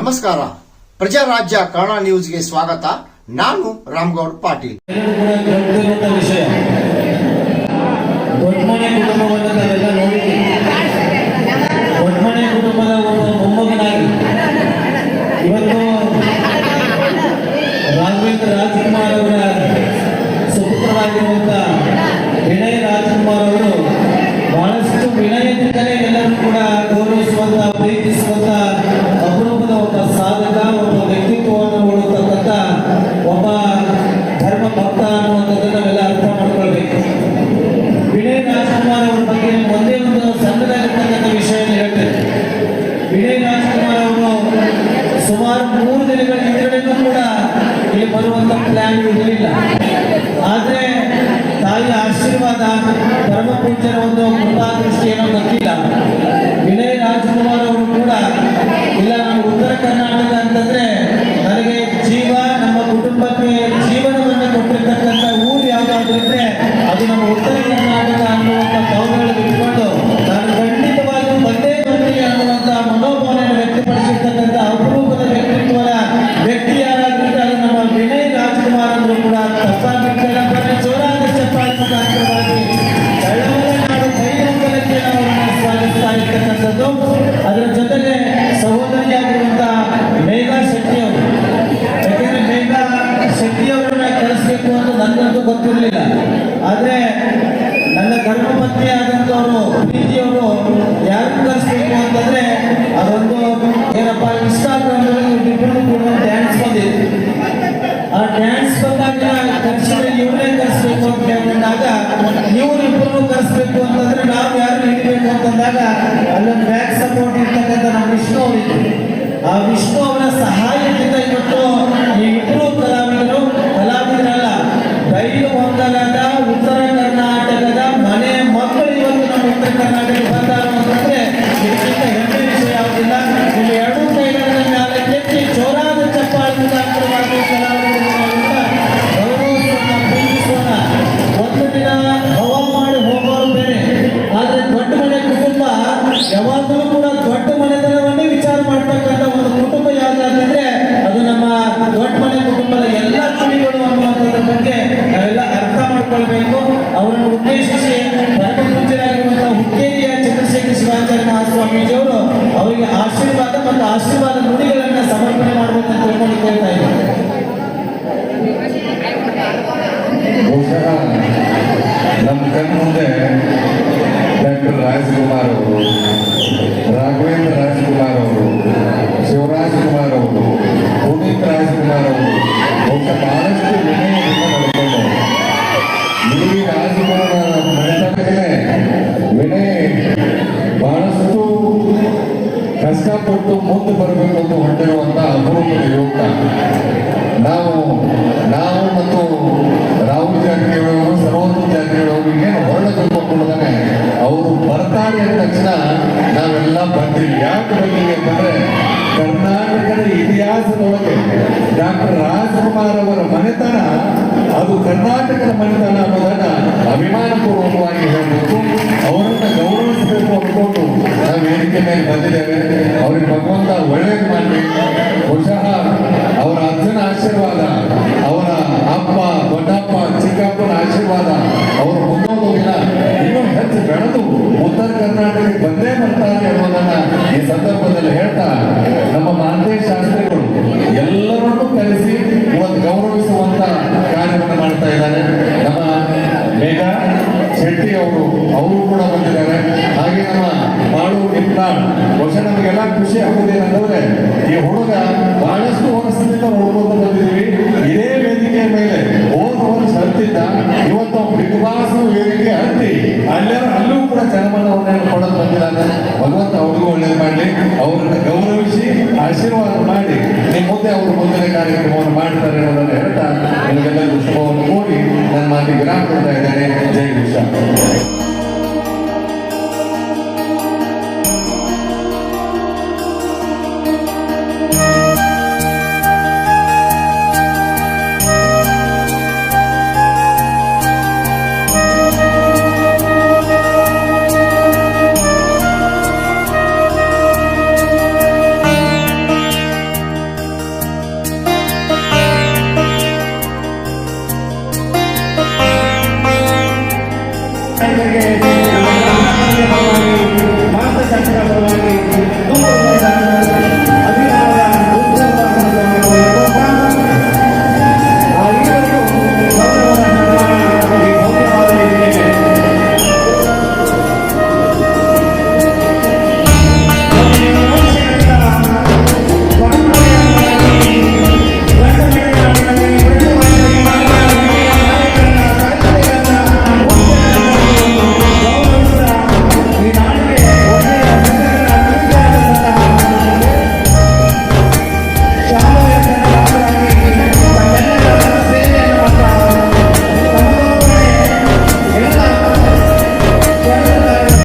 ನಮಸ್ಕಾರ. ಪ್ರಜಾರಾಜ್ಯ ಕನ್ನಡ ನ್ಯೂಸ್ಗೆ ಸ್ವಾಗತ. ನಾನು ರಾಮಗೌಡ ಪಾಟೀಲ್. ವಿಷಯ ದೊಡ್ಡಮನೆ ಕುಟುಂಬವನ್ನು ನಾವೆಲ್ಲ ನೋಡಿದ್ದೀವಿ. ದೊಡ್ಡಮನೆ ಕುಟುಂಬದ ಒಬ್ಬ ಮೊಮ್ಮಗನಾಗಿ ಇವತ್ತು ರಾಘವೇಂದ್ರ ರಾಜ್ಕುಮಾರ್ ಅವರ ಸುಪುತ್ರರಾಗಿರುವಂಥ ವಿನಯ್ ರಾಜ್ಕುಮಾರ್ ಅವರು ಬಹಳಷ್ಟು ವಿನಯದಿಂದಲೇ ಎಲ್ಲರೂ ಕೂಡ ಗೌರವಿಸುವಂಥ, ಪ್ರೀತಿಸುವಂಥ ಅಪರೂಪದ ಒಬ್ಬ ಸಾಧಕ, ಒಬ್ಬ ವ್ಯಕ್ತಿತ್ವವನ್ನು ನೋಡುತ್ತಕ್ಕಂಥ ಒಬ್ಬ ಧರ್ಮ ಭಕ್ತ ಅನ್ನುವಂಥದ್ದನ್ನು ನಾವೆಲ್ಲ ಅರ್ಥ ಮಾಡ್ಕೊಳ್ಬೇಕು. ವಿನಯ್ ರಾಜ್ಕುಮಾರ್ ಅವರ ಬಗ್ಗೆ ಒಂದೇ ಒಂದು ಸಣ್ಣದಾಗಿರ್ತಕ್ಕಂಥ ವಿಷಯವನ್ನು ಹೇಳ್ತೇನೆ. ವಿನಯ್ ರಾಜ್ಕುಮಾರ್ ಅವರು ಸುಮಾರು 3 ದಿನಗಳ ಹಿಂದೆಯೂ ಕೂಡ ಇಲ್ಲಿ ಬರುವಂಥ ಪ್ಲಾನ್ ಇರಲಿಲ್ಲ. ಆದರೆ ತಾಯಿಯ ಆಶೀರ್ವಾದ, ಪರಮ ಪೂಜ್ಯರ ಒಂದು ಕೃಪಾದೃಷ್ಟಿಯನ್ನು ಗೊತ್ತಿಲ್ಲ. ವಿನಯ್ ರಾಜ್ಕುಮಾರ್ ಅವರು ಕೂಡ ಇಲ್ಲ, ನಾನು ಉತ್ತರ ಕರ್ನಾಟಕ ಅಂತಂದ್ರೆ ನನಗೆ ಜೀವ, ನಮ್ಮ ಕುಟುಂಬಕ್ಕೆ ಜೀವನವನ್ನು ಕೊಟ್ಟಿರ್ತಕ್ಕಂಥ ಊರು ಯಾವುದಾದ್ರೂ ಇದ್ರೆ ಅದು ನಮ್ಮ ಉತ್ತರ ಕರ್ನಾಟಕ ಅನ್ನುವಂಥ ಭಾವನೆಗಳು ಇಟ್ಕೊಂಡು ನಾನು ಖಂಡಿತವಾಗಿಯೂ ಬಂದೇ ಬರ್ತೀನಿ ಅನ್ನುವಂಥ ಮನೋಭಾವನೆಯನ್ನು ವ್ಯಕ್ತಪಡಿಸಿರ್ತಕ್ಕಂಥ ಅಪರೂಪದ ವ್ಯಕ್ತಿತ್ವದ ವ್ಯಕ್ತಿ ಯಾರಾಗಿರುತ್ತೆ ಅದು ನಮ್ಮ ವಿನಯ್ ರಾಜ್ಕುಮಾರ್ ಅಂದ್ರೂ ಕೂಡ ತಪ್ಪಾಗಿರ್ತಾರೆ. ಜೋರಾದ ಚಪ್ಪಾಳೆ ಮುಖಾಂತರವಾಗಿ ಚಳ್ಳಮಲೆನಾಡು ಕೈಗೊಂಬಲಕ್ಕೆ ನಾವು ಸ್ವಾಗತಿಸ್ತಾ ಇರ್ತಕ್ಕಂಥದ್ದು. ಅದರ ಜೊತೆಗೆ ಸಹೋದರಿಯಾಗಿರುವಂಥ ಮೇಘಾ ಶೆಟ್ಟಿ ಅವರು, ಯಾಕೆಂದ್ರೆ ಮೇಘಾ ಶೆಟ್ಟಿ ಅವರನ್ನ ಕಳಿಸ್ಬೇಕು ಅಂತ ನನಗಂತೂ ಗೊತ್ತಿರಲಿಲ್ಲ. ಆದರೆ ನನ್ನ ಧರ್ಮಪತ್ನಿ ಆದಂಥವರು ಪ್ರೀತಿಯವರು ಯಾರು ಕಳಿಸ್ಬೇಕು ಅಂತಂದ್ರೆ ಅದೊಂದು ಏನಪ್ಪ ಇನ್ಸ್ಟಾಗ್ರಾಮ್ನಲ್ಲಿ ಇಬ್ಬರು ಕೂಡ ಡ್ಯಾನ್ಸ್ ಬಂದಿತ್ತು. ಆ ಡ್ಯಾನ್ಸ್ ಬಂದಾಗ ಕರ್ಸಿದ್ರೆ ಇವರೇ ಕರೆಸ್ಬೇಕು ಅಂತ ಕೇಳಿದಾಗ ಇವರಿಬ್ಬರನ್ನು ಕರೆಸ್ಬೇಕು ಅಂತಂದ್ರೆ ನಾವು ಯಾರು ಹಿಡಿಬೇಕು ಅಂತಂದಾಗ ಅಲ್ಲೊಂದು ಬ್ಯಾಕ್ ಸಪೋರ್ಟ್ ಇರ್ತಕ್ಕಂಥ ನಮ್ಮ ವಿಷ್ಣು ಅವರಿದ್ರು. ಆ ವಿಷ್ಣು ಅವರ ಸಹಾಯದಿಂದ ಇವತ್ತು ಈ ಇಬ್ಬರು ಕಲಾವಿದರಲ್ಲ, ರೈಲು ಮಂಗಲದ ಉತ್ತರ ಕರ್ನಾಟಕದ ಮನೆ ಮಕ್ಕಳು ಇವತ್ತು ನಮ್ಮ ಉತ್ತರ ಕರ್ನಾಟಕ ಬಂದಾರ ಅಂತಂದ್ರೆ ಇದಕ್ಕಿಂತ ಹೆಮ್ಮೆ ವಿಷಯ ಯಾವುದಿಲ್ಲ. ಇಲ್ಲಿ 2 ಕೈಗಳ ಮೇಲೆ ಕೆತ್ತಿ ಜೋರಾದ ಚಪ್ಪಾಳೆ ಮುಖಾಂತರವಾಗಿ ಕಲಾವಿದರಿಂದ ಗೌರವಿಸೋಣ, ಪ್ರೀತಿಸೋಣ. ಒಂದು ದಿನ ಹವ ಮಾಡಿ ಹೋಗೋರು ಬೇರೆ, ಆದರೆ ದೊಡ್ಡ ಮನೆ ಕುಟುಂಬ ಯಾವಾಗಲೂ ಕೂಡ ದೊಡ್ಡ ಮನೆತನವನ್ನೇ ವಿಚಾರ ಮಾಡ್ತಕ್ಕಂಥ ಒಂದು ಕುಟುಂಬ ಯಾವುದಾದ್ರೆ ಅದು ನಮ್ಮ ದೊಡ್ಡ ಮನೆ ಕುಟುಂಬದ ಎಲ್ಲ ಕುಣಿಗಳು ಅನ್ನುವಂಥದ್ರ ಬಗ್ಗೆ ನಾವೆಲ್ಲ ಅರ್ಥ ಮಾಡ್ಕೊಳ್ಬೇಕು. ಅವರನ್ನು ಉದ್ದೇಶಿಸಿ ಪರಮ ಪೂಜ್ಯರಾಗಿರುವಂತಹ ಹುಕ್ಕೇರಿಯ ಚಂದ್ರಶೇಖರ ಶಿವಾಚಾರ್ಯ ಮಹಾಸ್ವಾಮೀಜಿಯವರು ಅವರಿಗೆ ಆಶೀರ್ವಾದ ಮತ್ತು ಆಶೀರ್ವಾದ ನುಡಿಗಳನ್ನು ಸಮರ್ಪಣೆ ಮಾಡಬೇಕು ಅಂತ ತಿಳ್ಕೊಂಡು ಕೇಳ್ತಾ ಇದ್ದಾರೆ. ಬಹುಶಃ ನಮ್ಮ ಕಣ್ಮುಂದೆ ಡಾಕ್ಟರ್ ರಾಜ್ಕುಮಾರ್ ಅವರು, ರಾಘವೇಂದ್ರ ರಾಜ್ಕುಮಾರ್ ಅವರು, ಶಿವರಾಜ್ಕುಮಾರ್ ಅವರು, ಪುನೀತ್ ರಾಜ್ಕುಮಾರ್ ಅವರು ಬಹುಶಃಹ ಬಹಳಷ್ಟು ವಿನಯದಿಂದ ನಡ್ಕೊಂಡು ಈ ರಾಜ್ಕುಮಾರ್ ಮನೆತನಕ್ಕೆ ವಿನಯ್ ಬಹಳಷ್ಟು ಕಷ್ಟಪಟ್ಟು ಮುಂದೆ ಬರಬೇಕು ಅಂತ ಹೊಂದಿರುವಂಥ ಅಪರೂಪದ ಯುವಕ. ನಾವು ಮತ್ತು ರಾಹುಲ್ ಜಾರಕಿಹೊಳಿ ಅವರು, ಸರ್ವೋತ್ತಮ ಜಾರಕಿಹೊಳಿ ಅವರಿಗೆ ಹೊರಡ ತಿಳ್ಕೊಂಡ್ಬಿಡ್ದಾನೆ ಅವರು ಬರ್ತಾರೆ ಅಂದ ತಕ್ಷಣ ನಾವೆಲ್ಲ ಬಂದಿವಿ. ಯಾಕೆ ಬಂದಿವಿ ಅಂತಂದ್ರೆ ಕರ್ನಾಟಕದ ಇತಿಹಾಸದೊಳಗೆ ಡಾಕ್ಟರ್ ರಾಜ್ಕುಮಾರ್ ಅವರ ಮನೆತನ ಅದು ಕರ್ನಾಟಕದ ಮನೆತನ ಅನ್ನೋದನ್ನ ಅಭಿಮಾನಪೂರ್ವಕವಾಗಿ ಹೇಳಬೇಕು. ಅವರನ್ನ ಗೌರವಿಸಬೇಕು ಅಂದ್ಕೊಂಡು ನಾವು ವೇದಿಕೆ ಮೇಲೆ ಬಂದಿದ್ದೇವೆ. ಅವ್ರಿಗೆ ಭಗವಂತ ಒಳ್ಳೇದು ಮಾಡಲಿ. ಬಹುಶಃ ಅವರ ಅಜ್ಜನ ಆಶೀರ್ವಾದ, ಅವರ ಅಪ್ಪ, ದೊಡ್ಡಪ್ಪ, ಚಿಕ್ಕಪ್ಪನ ಆಶೀರ್ವಾದ ಅವರು ಮುಂದೊಂದು ದಿನ ಇನ್ನೂ ಹೆಚ್ಚು ಬೆಳೆದು ಉತ್ತರ ಕರ್ನಾಟಕಕ್ಕೆ ಬಂದೇ ಬರ್ತಾರೆ ಅನ್ನೋದನ್ನ ಈ ಸಂದರ್ಭದಲ್ಲಿ ಹೇಳ್ತಾ ನಮ್ಮ ಮಹಾಂತೇಶ್ ಶಾಸ್ತ್ರಿಗಳು ಎಲ್ಲರನ್ನೂ ಕರೆಸಿ ಇವತ್ತು ಗೌರವಿಸುವಂತ ಕಾರ್ಯವನ್ನು ಮಾಡ್ತಾ ಇದ್ದಾರೆ. ನಮ್ಮ ಮೇಘಾ ಶೆಟ್ಟಿ ಅವರು ಕೂಡ ಬಂದಿದ್ದಾರೆ. ಹಾಗೆ ನಮ್ಮ ಬಾಳು ನಿಂತಾಳ್. ಬಹುಶಃ ನಮಗೆಲ್ಲ ಖುಷಿ ಆಗುವುದೇನಂದ್ರೆ ಈ ಹುಡುಗ ಬಹಳಷ್ಟು ವರ್ಷದಿಂದ ನೋಡ್ಕೊಂಡು ಬಂದಿದ್ದೀವಿ. ಇದೇ ವೇದಿಕೆ ಮೇಲೆ ಹೋದ ವರ್ಷ ಹತ್ತಿದ್ದ, ಇವತ್ತು ಬಿಗ್ ಬಾಸ್ ವೇದಿಕೆ ಹತ್ತಿ ಅಲ್ಲೂ ಕೂಡ ಜನಮನವನ್ನು ಕೊಡೋದು ಬಂದಿದ್ದಾರೆ. ಭಗವಂತ ಅವ್ರಿಗೂ ಒಳ್ಳೇದು ಮಾಡಲಿ. ಅವರನ್ನ ಗೌರವಿಸಿ ಆಶೀರ್ವಾದ ಮಾಡಿ ನಿಮ್ಮ ಮುಂದೆ ಅವರು ಮುಂದಿನ ಕಾರ್ಯಕ್ರಮವನ್ನು ಮಾಡ್ತಾರೆ ಅನ್ನೋದನ್ನು ಹೇಳ್ತಾ ನಿಮಗೆಲ್ಲರಿಗೂ ಶುಭವನ್ನು ಕೋರಿ ನನ್ನ ಮಾತಿಗೆ ವಿರಾಮ ಕೊಡ್ತಾ ಇದ್ದೇನೆ. ಜೈ ವಿಶ್ವ. ನಾಯಕರಿಗೆ